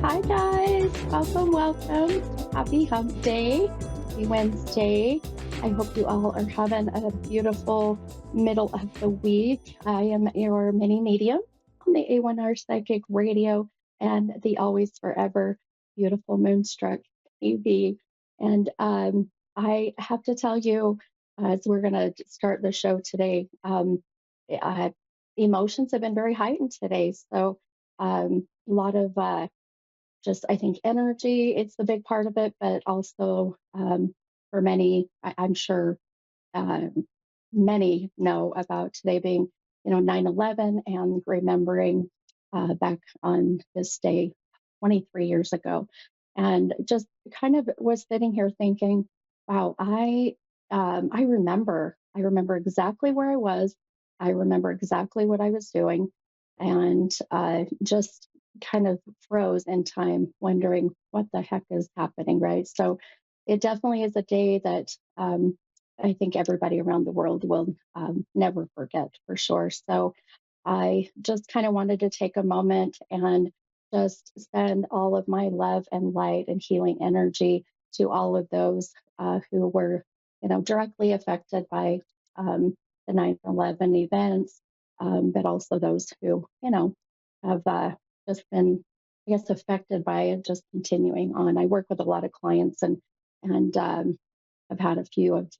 Hi, guys. Welcome. Happy Hump Day. Happy Wednesday. I hope you all are having a beautiful middle of the week. I am your mini medium on the A1R Psychic Radio and the always forever beautiful Moonstruck TV. And I have to tell you, as we're going to start the show today, uh, emotions have been very heightened today. So, a lot of just I think energy, it's the big part of it, but also for many, I'm sure um, many know about today being, 9/11 and remembering back on this day 23 years ago. And just kind of was sitting here thinking, wow, I remember exactly where I was. I remember exactly what I was doing, and just kind of froze in time, wondering what the heck is happening, right? So it definitely is a day that I think everybody around the world will never forget for sure. So I just kind of wanted to take a moment and just send all of my love and light and healing energy to all of those who were, directly affected by the 9/11 events, but also those who, have just been, I guess, affected by it, just continuing on. I work with a lot of clients and I've had a few of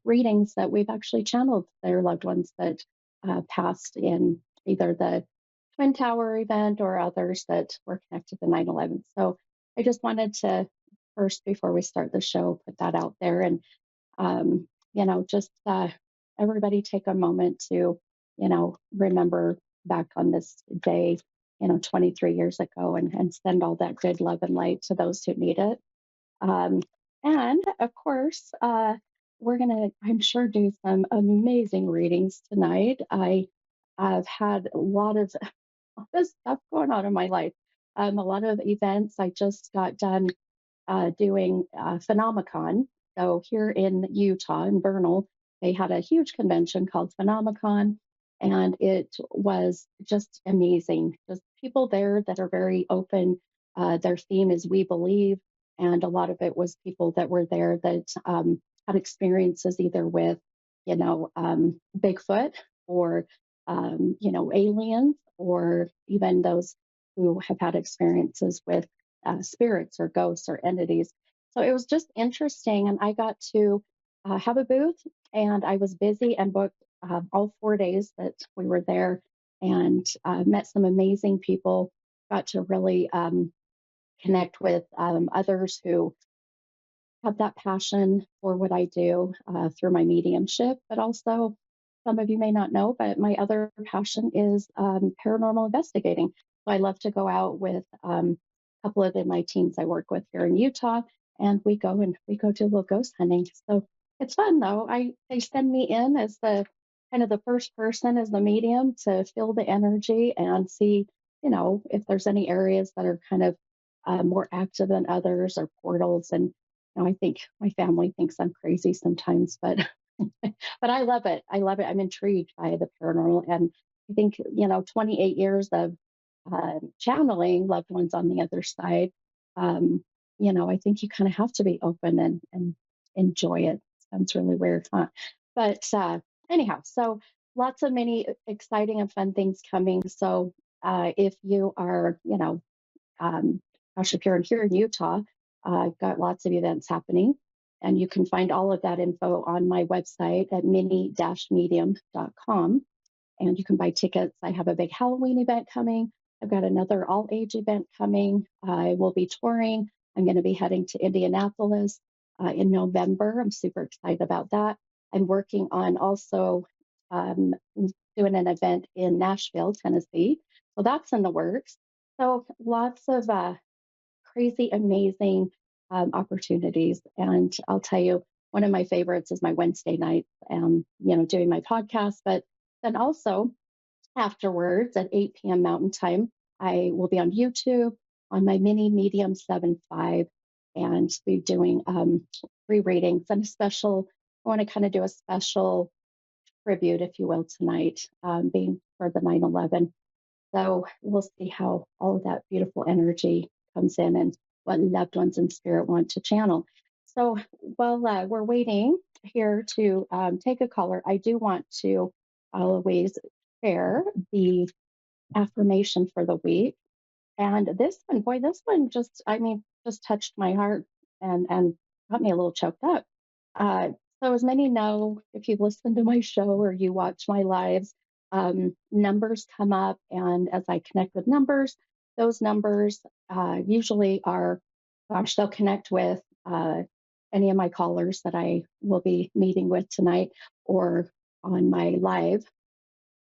readings that we've actually channeled their loved ones that passed in either the Twin Tower event or others that were connected to 9/11. So I just wanted to first, before we start the show, put that out there and, just everybody take a moment to, remember back on this day, 23 years ago and send all that good love and light to those who need it. Um, and of course, we're going to, I'm sure, do some amazing readings tonight. I've had a lot of this stuff going on in my life, a lot of events. I just got done doing Phenomicon. So here in Utah, in Vernal, they had a huge convention called Phenomicon, and it was just amazing. Just people there that are very open. Their theme is "We Believe," and a lot of it was people that were there that had experiences either with, Bigfoot or, aliens, or even those who have had experiences with spirits or ghosts or entities. So it was just interesting. And I got to have a booth, and I was busy and booked all 4 days that we were there, and met some amazing people, got to really connect with others who have that passion for what I do through my mediumship, but also some of you may not know, but my other passion is paranormal investigating. So I love to go out with a couple of my teams I work with here in Utah, and we go do a little ghost hunting. So it's fun though. They send me in as the kind of the first person as the medium to feel the energy and see, if there's any areas that are kind of more active than others or portals. And I think my family thinks I'm crazy sometimes, but but I love it. I love it. I'm intrigued by the paranormal, and I think 28 years of channeling loved ones on the other side. Um, I think you kind of have to be open and enjoy it. Sounds really weird, huh? But anyhow, so lots of many exciting and fun things coming. So if you are, um, gosh, if you're here in Utah, I've got lots of events happening. And you can find all of that info on my website at mini-medium.com. And you can buy tickets. I have a big Halloween event coming. I've got another all age event coming. I will be touring. I'm going to be heading to Indianapolis in November. I'm super excited about that. I'm working on also um, doing an event in Nashville, Tennessee. So that's in the works. So lots of crazy, amazing opportunities. And I'll tell you, one of my favorites is my Wednesday nights, doing my podcast. But then also afterwards at 8 p.m. Mountain Time, I will be on YouTube on my mini medium 7.5 and be doing free readings and a special. I want to kind of do a special tribute, if you will, tonight, being for the 9/11. So we'll see how all of that beautiful energy comes in and what loved ones in spirit want to channel. So while we're waiting here to take a caller, I do want to always share the affirmation for the week. And this one, boy, this one just, I mean, just touched my heart and got me a little choked up. Uh, so, as many know, if you've listened to my show or you watch my lives, numbers come up. And as I connect with numbers, those numbers usually are, gosh, they'll connect with any of my callers that I will be meeting with tonight or on my live.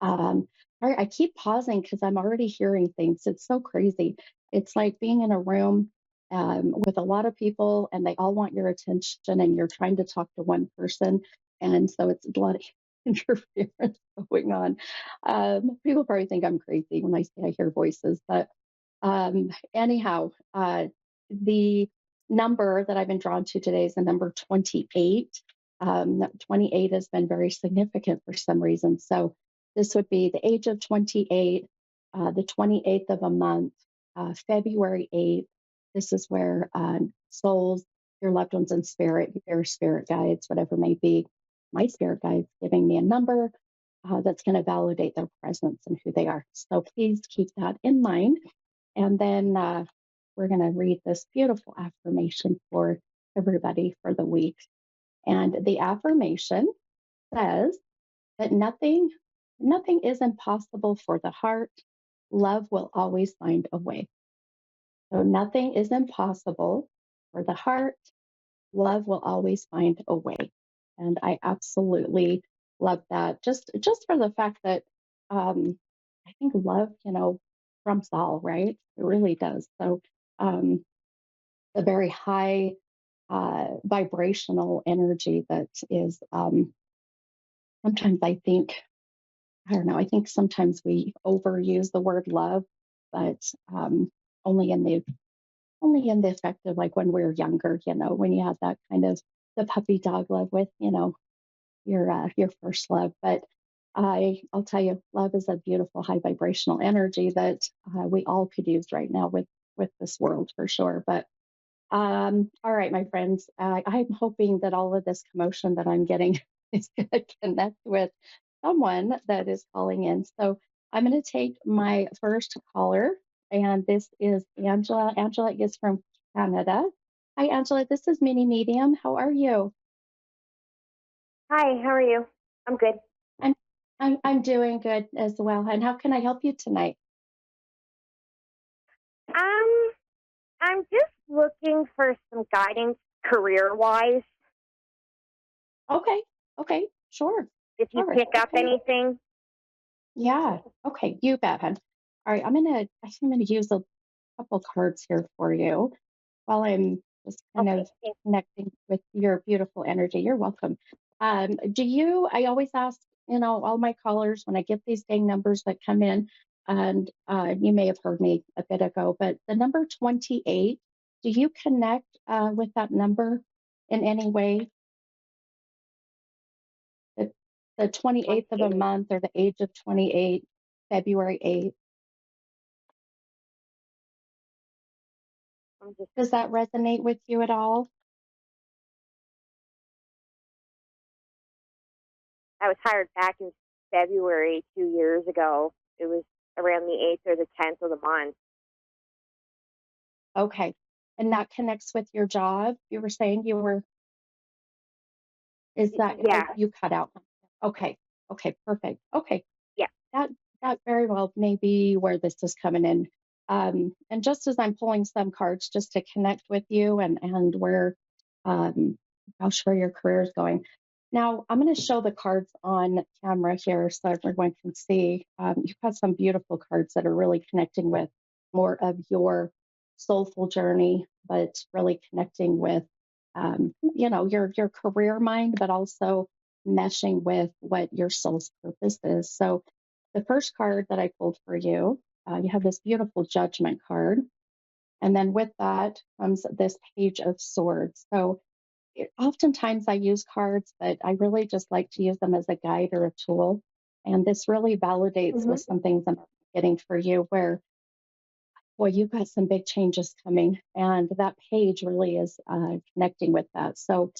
I keep pausing because I'm already hearing things. It's so crazy. It's like being in a room with a lot of people and they all want your attention and you're trying to talk to one person. And so it's a lot of interference going on. People probably think I'm crazy when I say I hear voices, but anyhow, the number that I've been drawn to today is the number 28. 28 has been very significant for some reason. So this would be the age of 28, the 28th of a month, February 8th. This is where souls, your loved ones in spirit, your spirit guides, whatever may be, my spirit guides giving me a number that's going to validate their presence and who they are. So please keep that in mind. And then we're going to read this beautiful affirmation for everybody for the week. And the affirmation says that nothing is impossible for the heart. Love will always find a way. So nothing is impossible for the heart. Love will always find a way. And I absolutely love that. Just for the fact that I think love, trumps all, right? It really does. So um, a very high vibrational energy that is sometimes I think, I don't know, I think sometimes we overuse the word love, but only in the only in the effect of like when we're younger, when you have that kind of the puppy dog love with, your first love. But I'll tell you, love is a beautiful high vibrational energy that we all could use right now with this world for sure. But all right, my friends, I'm hoping that all of this commotion that I'm getting is going to connect with someone that is calling in. So I'm going to take my first caller, and this is Angela. Angela is from Canada. Hi, Angela. This is Mini Medium. How are you? Hi, how are you? I'm good. I'm I'm doing good as well. And how can I help you tonight? Um, I'm just looking for some guidance career-wise. Okay. Okay. Sure. If you Sure. pick up Okay. anything. Yeah. Okay. You bet, hon. All right. I'm gonna use a couple cards here for you while I'm just kind Okay, of connecting with your beautiful energy. You're welcome. I always ask, all my callers when I get these dang numbers that come in, and you may have heard me a bit ago, but the number 28, do you connect with that number in any way? The, the 28th of a 28. month or the age of 28, February 8th. I'm just. Does that resonate with you at all? I was hired back in February 2 years ago. It was around the 8th or the 10th of the month. Okay. And that connects with your job. You were saying is that, Yeah, you cut out. Okay. Okay. Perfect. Okay. yeah. That that very well may be where this is coming in. And just as I'm pulling some cards just to connect with you and where, um, gosh, where your career is going. Now I'm going to show the cards on camera here so everyone can see. You've got some beautiful cards that are really connecting with more of your soulful journey, but really connecting with, your career mind, but also meshing with what your soul's purpose is. So the first card that I pulled for you, you have this beautiful judgment card. And then with that comes this page of swords. So oftentimes I use cards, but I really just like to use them as a guide or a tool. And this really validates Hmm. with some things I'm getting for you where Boy, you've got some big changes coming, and that page really is connecting with that. So,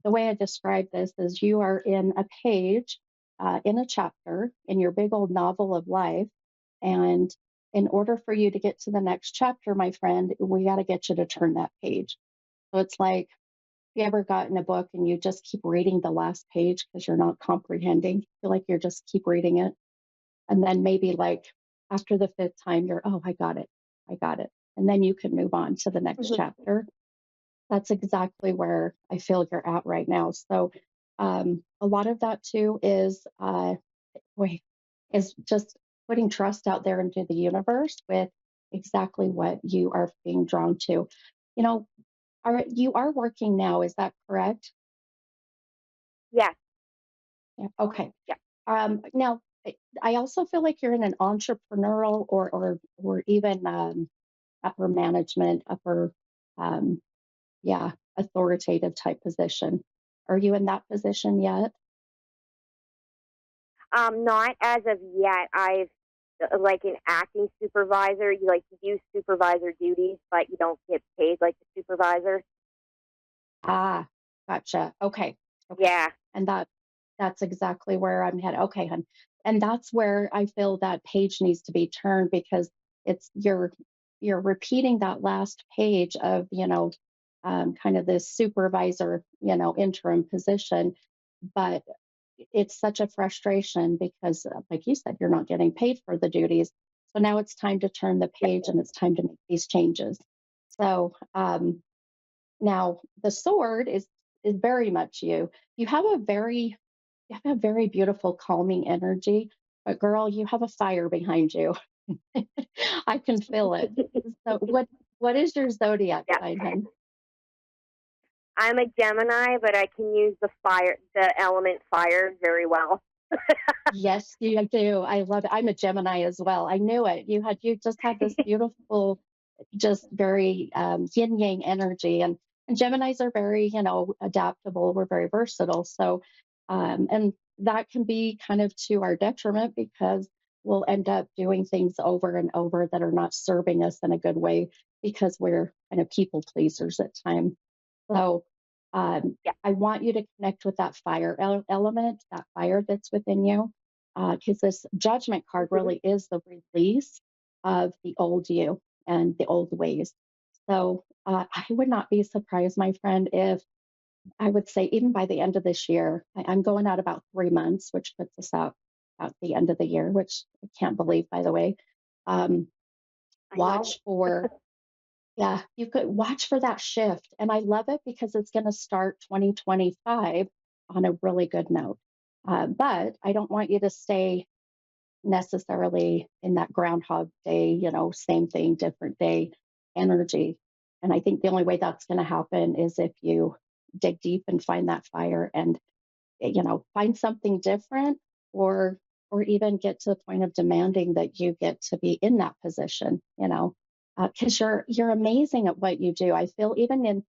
the way I describe this is you are in a page, in a chapter in your big old novel of life. And in order for you to get to the next chapter, my friend, we got to get you to turn that page. So, it's like, you ever gotten a book and you just keep reading the last page because you're not comprehending? Feel like you're just keep reading it. And then maybe like after the fifth time, you're, oh, I got it. I got it. And then you can move on to the next Mhm. chapter. That's exactly where I feel you're at right now. So a lot of that too is, wait, is just putting trust out there into the universe with exactly what you are being drawn to. You know, you are working now, is that correct? Yeah, Yeah. Okay. yeah. Now, I also feel like you're in an entrepreneurial or even upper management, upper, um, yeah, authoritative type position. Are you in that position yet? Not as of yet. I've like an acting supervisor. You like to do supervisor duties, but you don't get paid like the supervisor. Ah, gotcha. Okay. Okay. Yeah. And that's exactly where I'm headed. Okay, hun. And that's where I feel that page needs to be turned because it's you're repeating that last page of, kind of this supervisor, interim position, but it's such a frustration because like you said, you're not getting paid for the duties. So now it's time to turn the page and it's time to make these changes. So now the sword is very much you. You have you have a very beautiful calming energy, but girl, you have a fire behind you. I can feel it. So what is your zodiac Yeah. sign, hun? I'm a Gemini, but I can use the element fire very well. Yes, you do. I love it. I'm a Gemini as well. I knew it. You just had this beautiful, just very yin yang energy, and Geminis are very adaptable. We're very versatile. So, and that can be kind of to our detriment because we'll end up doing things over and over that are not serving us in a good way because we're kind of people pleasers at times. So Yeah. I want you to connect with that element, that fire that's within you, because this judgment card Hmm. really is the release of the old you and the old ways. So I would not be surprised, my friend, if I would say even by the end of this year, I'm going out about 3 months, which puts us out at the end of the year, which I can't believe, by the way. Um, I know. watch for Yeah, you could watch for that shift. And I love it because it's going to start 2025 on a really good note. But I don't want you to stay necessarily in that Groundhog Day, same thing, different day energy. And I think the only way that's going to happen is if you dig deep and find that fire and find something different or even get to the point of demanding that you get to be in that position, because you're amazing at what you do. I feel even in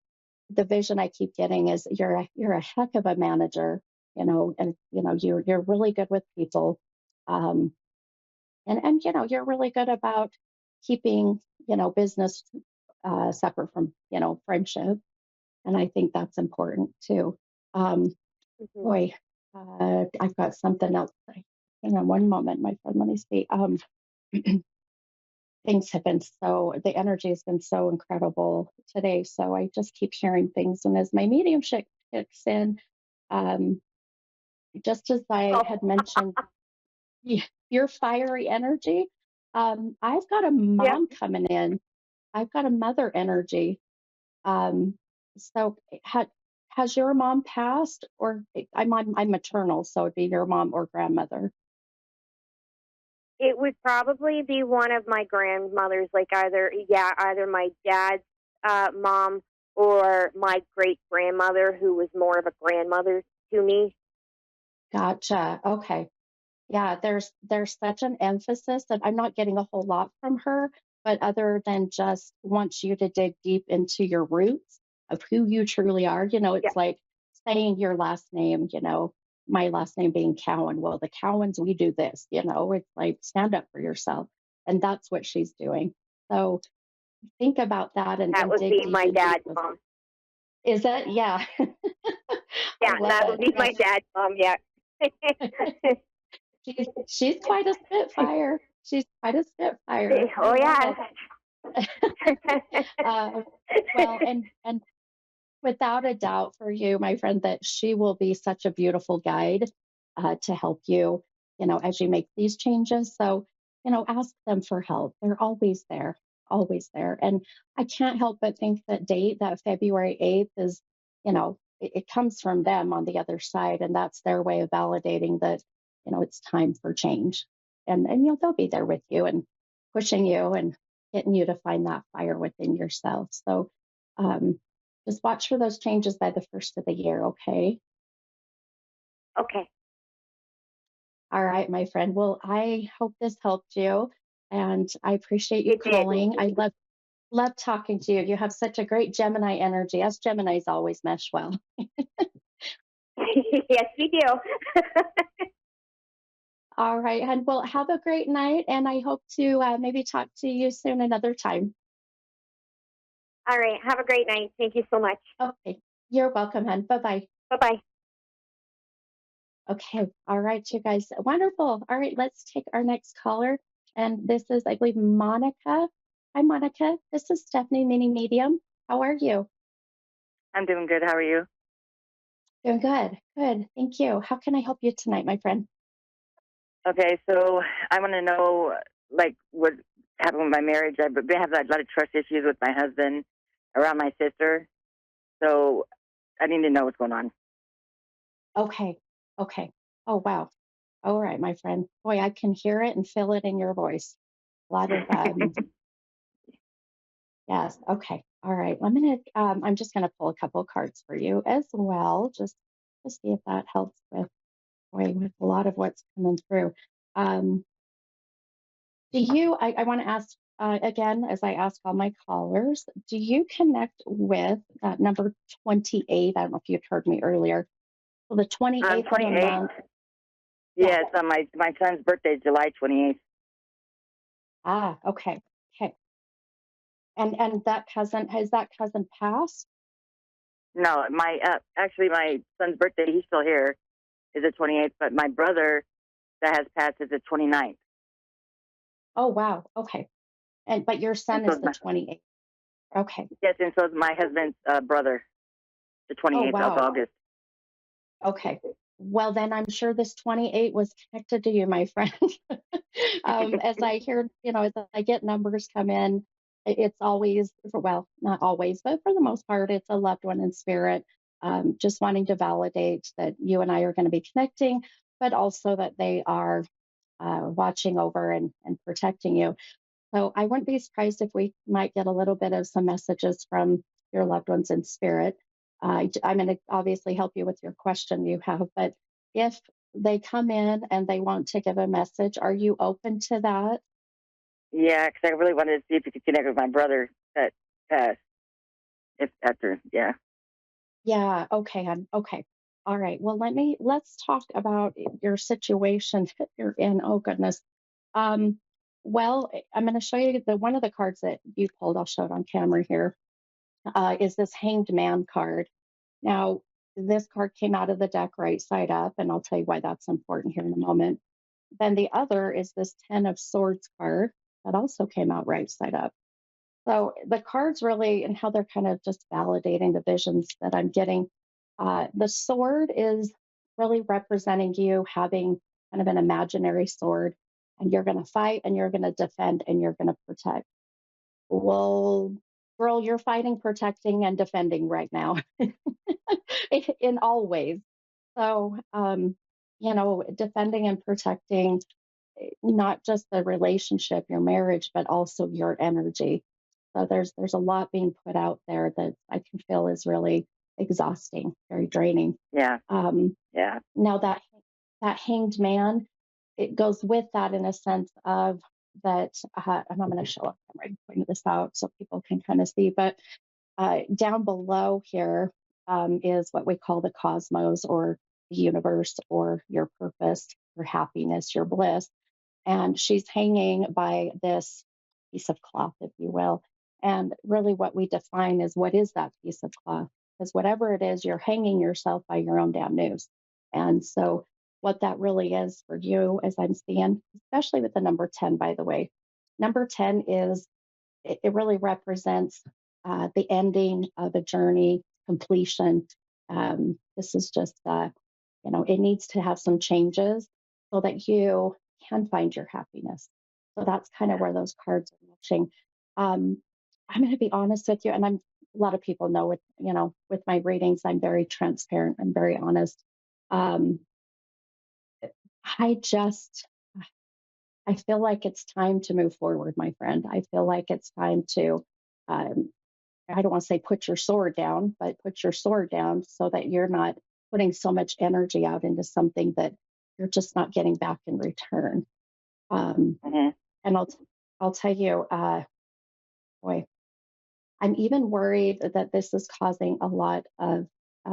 the vision I keep getting is you're a heck of a manager, and you're really good with people, um, and you're really good about keeping business separate from friendship, and I think that's important too. Um, Hmm. Boy, I've got something else. Hang on one moment, my friend. Let me see. Things have been the energy has been so incredible today. So I just keep hearing things. And as my mediumship kicks in, um, just as I Oh, had mentioned, your fiery energy, I've got a yeah. mom coming in. I've got a mother energy. Um, so has your mom passed or I'm maternal, so it'd be your mom or grandmother. It would probably be one of my grandmothers, like either my dad's mom or my great grandmother, who was more of a grandmother to me. Gotcha. Okay. Yeah, there's such an emphasis that I'm not getting a whole lot from her, but other than just wants you to dig deep into your roots of who you truly are. Yeah. It's like saying your last name, my last name being Cowan. Well, the Cowans, we do this, it's like stand up for yourself. And that's what she's doing. So think about that That and would dig be deep my into dad's those. mom. Is it? Yeah. I Yeah, love that would it. be Yeah. my dad's mom. Yeah. She's quite a spitfire. She's quite a spitfire. I Oh love yeah. it. uh, well, and without a doubt for you, my friend, that she will be such a beautiful guide to help you, as you make these changes. So, ask them for help. They're always there, always there. And I can't help but think that date, that February 8th, is, it comes from them on the other side. And that's their way of validating that, it's time for change. And they'll be there with you and pushing you and getting you to find that fire within yourself. So, um, just watch for those changes by the first of the year, okay? Okay. All right, my friend. Well, I hope this helped you, and I appreciate you It did. calling. I love talking to you. You have such a great Gemini energy. Us Geminis always mesh well. Yes, we do. All right, and well, have a great night, and I hope to maybe talk to you soon another time. All right. Have a great night. Thank you so much. Okay, you're welcome, hon. Bye bye. Bye bye. Okay, all right, you guys. Wonderful. All right, let's take our next caller. And this is, I believe, Monica. Hi, Monica. This is Stephanie, mini medium. How are you? I'm doing good. How are you? Doing good. Good. Thank you. How can I help you tonight, my friend? Okay, so I want to know, like, what happened with my marriage. I've been having a lot of trust issues with my husband around my sister. So I need to know what's going on. Okay. Okay. Oh, wow. All right, my friend. Boy, I can hear it and feel it in your voice. A lot of, yes. Okay. All right. I'm just gonna pull a couple of cards for you as well, just to see if that helps with a lot of what's coming through. Um, I want to ask again, as I ask all my callers, do you connect with number 28? I don't know if you heard me earlier. Well, the 28th of the 28. month. Yeah. Yeah, it's on my son's birthday, July 28th. Ah, okay. Okay. And has that cousin passed? No, my actually my son's birthday, he's still here, is the 28th, but my brother that has passed is the 29th. Oh, wow. Okay. But your And son so is is the my, 28th. Okay. yes, and so is my husband's brother, the Oh, 28th of wow. August. Okay. Well, then I'm sure this 28 was connected to you, my friend. As I hear, as I get numbers come in, it's always, well, not always, but for the most part, it's a loved one in spirit, just wanting to validate that you and I are going to be connecting, but also that they are watching over and protecting you. So I wouldn't be surprised if we might get a little bit of some messages from your loved ones in spirit. I'm going to obviously help you with your question you have, but if they come in and they want to give a message, are you open to that? Yeah, because I really wanted to see if you could connect with my brother that passed. If after, yeah, Yeah. Okay. Okay. All right. Well, let's talk about your situation that you're in. Oh goodness. Um, well, I'm going to show you the one of the cards that you pulled. I'll show it on camera here. Is this Hanged Man card. Now, this card came out of the deck right side up, and I'll tell you why that's important here in a moment. Then the other is this Ten of Swords card that also came out right side up. So the cards really, and how they're kind of just validating the visions that I'm getting. The sword is really representing you having kind of an imaginary sword, and you're going to fight and you're going to defend and you're going to protect. Well, girl, you're fighting, protecting, and defending right now in all ways. So, defending and protecting not just the relationship, your marriage, but also your energy. So there's a lot being put out there that I can feel is really exhausting, very draining. yeah, Um, yeah, Now that hanged man, it goes with that in a sense of that, and I'm going to show up. I'm right pointing this out so people can kind of see. But down below here is what we call the cosmos or the universe or your purpose, your happiness, your bliss. And she's hanging by this. piece of cloth, if you will. And really, what we define is what is that piece of cloth? Because whatever it is, you're hanging yourself by your own damn noose. And so, what that really is for you, as I'm seeing, especially with the number 10, by the way, number 10 is it really represents the ending of a journey, completion. This is just, it needs to have some changes so that you can find your happiness. So that's kind of Yeah. where those cards are matching. Um, I'm going to be honest with you, and a lot of people know with with my readings, I'm very transparent. I'm very honest. Um, I just I feel like it's time to move forward, my friend. I feel like it's time to um, I don't want to say put your sword down, but put your sword down so that you're not putting so much energy out into something that you're just not getting back in return. Um, Hmm. and I'll tell you, boy, I'm even worried that this is causing a lot of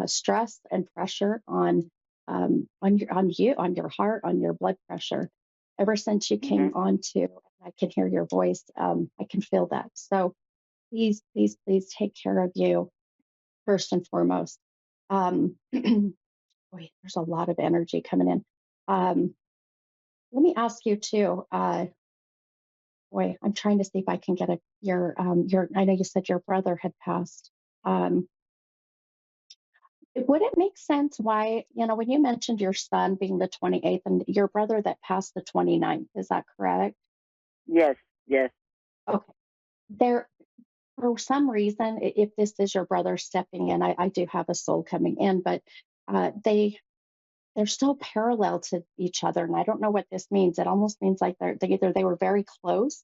stress and pressure on your heart, on your blood pressure. Ever since you came Hmm. on to, I can hear your voice. I can feel that. So please, please, please take care of you first and foremost. Boy, there's a lot of energy coming in. Um, Let me ask you too. Boy, I'm trying to see if I can get your. I know you said your brother had passed. Um, would it make sense why when you mentioned your son being the 28th and your brother that passed the 29th? Is that correct? Yes, yes. Okay. There, for some reason, if this is your brother stepping in, I do have a soul coming in, but they're still parallel to each other. And I don't know what this means. It almost means like either they were very close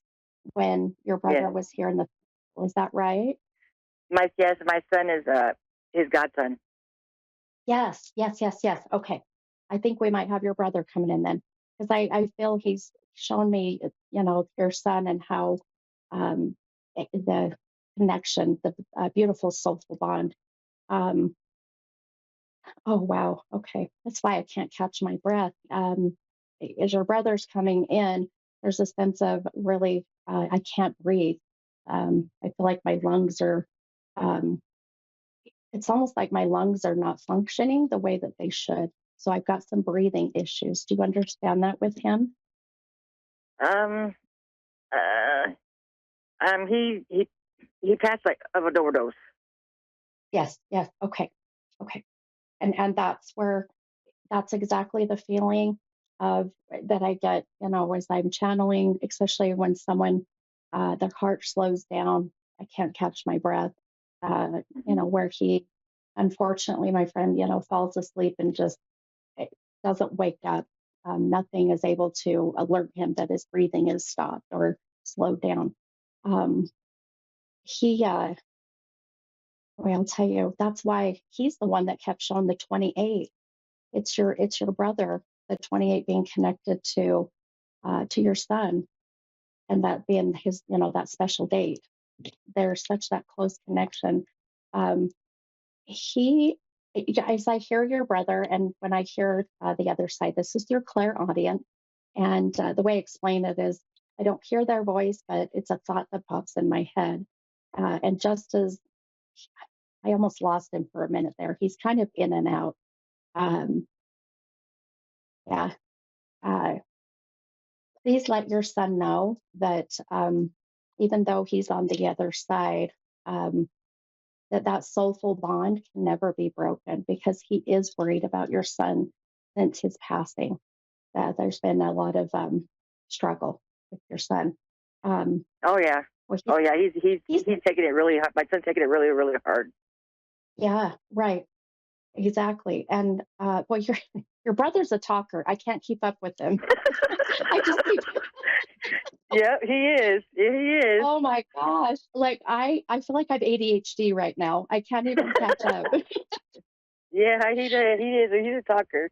when your Yes. brother was here in the. Is that right? My son is his godson. Yes, yes, yes, yes. Okay. I think we might have your brother coming in then. Because I feel he's shown me, your son and how the connection, the beautiful soulful bond. Um, Oh, wow. Okay. That's why I can't catch my breath. As your brother's coming in, there's a sense of really, I can't breathe. I feel like my lungs are, um, it's almost like my lungs are not functioning the way that they should. So I've got some breathing issues. Do you understand that with him? Um, uh, he passed like of an overdose. Yes. Yes. Okay. Okay. And that's exactly the feeling of that I get, as I'm channeling, especially when someone their heart slows down. I can't catch my breath. Hmm. Where he, unfortunately, my friend, falls asleep and just eh, doesn't wake up. Nothing is able to alert him that his breathing is stopped or slowed down. Um, he, well, I'll tell you, that's why he's the one that kept showing the 28. It's your brother, the 28 being connected to your son, and that being his, that special date. There's such that close connection. Um, he, as I hear your brother, and when I hear the other side, this is your clairaudient, and the way I explain it is, I don't hear their voice, but it's a thought that pops in my head, and just as I almost lost him for a minute there, he's kind of in and out. Um, yeah. Uh, Please let your son know that even though he's on the other side, um, that soulful bond can never be broken because he is worried about your son since his passing. There's been a lot of struggle with your son. Um, Oh yeah, well, oh yeah. he's He's taking it really hard. My son's taking it really really hard. yeah, right, exactly. And well, your brother's a talker. I can't keep up with him. I just keep Yeah, he is. Yeah, he is. Oh my gosh. Like I feel like I have ADHD right now. I can't even catch up. Yeah, he is. He's a talker.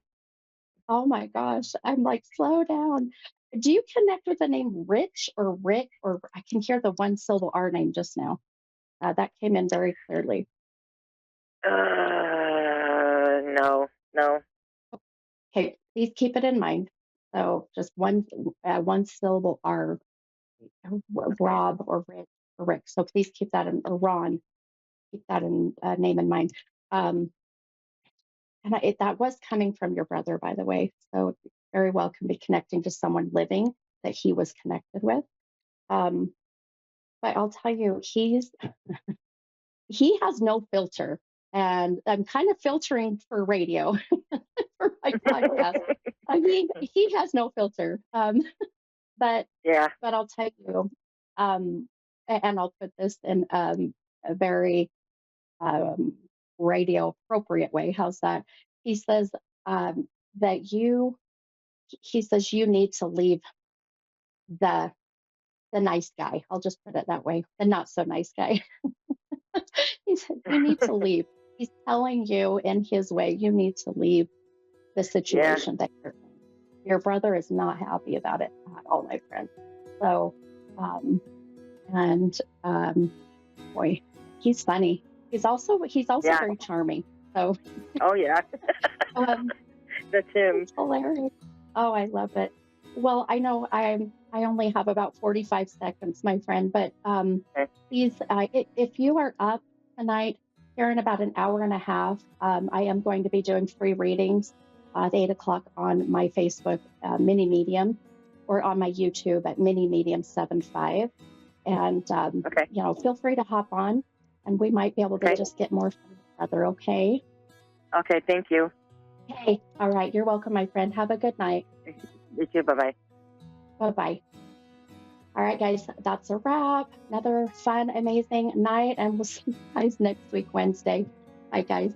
Oh my gosh. I'm like, slow down. Do you connect with the name Rich or Rick or I can hear the one syllable R name just now. That came in very clearly. No, no. Okay, please keep it in mind. So just one syllable R. Rob or Rick or Rick. So please keep that in, or Ron, keep that in name in mind. Um, that was coming from your brother, by the way. So very well can be connecting to someone living that he was connected with. Um, but I'll tell you, he has no filter, and I'm kind of filtering for radio for my podcast. He has no filter. But Yeah. I'll tell you, and I'll put this in a very um, radio appropriate way. How's that? He says um, that he says you need to leave the nice guy. I'll just put it that way. The not so nice guy. He said you need to leave. He's telling you in his way you need to leave the Yeah. situation that you're in. Your brother is not happy about it at all, my friend. So, um, and boy, he's funny. He's also Yeah. very charming. So Oh, yeah. um, That's him. it's hilarious. Oh, I love it. Well, I know I only have about 45 seconds, my friend, but Okay. please, if you are up tonight, here in about an hour and a half, I am going to be doing free readings at 8 o'clock on my Facebook mini medium or on my YouTube at mini medium 75. And Okay. feel free to hop on, and we might be able to Okay. just get more from each other. Okay. Okay. Thank you. Hey, all right. You're welcome, my friend. Have a good night. You too. Bye bye. Bye bye. All right, guys, that's a wrap. Another fun, amazing night, and we'll see you guys next week, Wednesday. Bye, guys.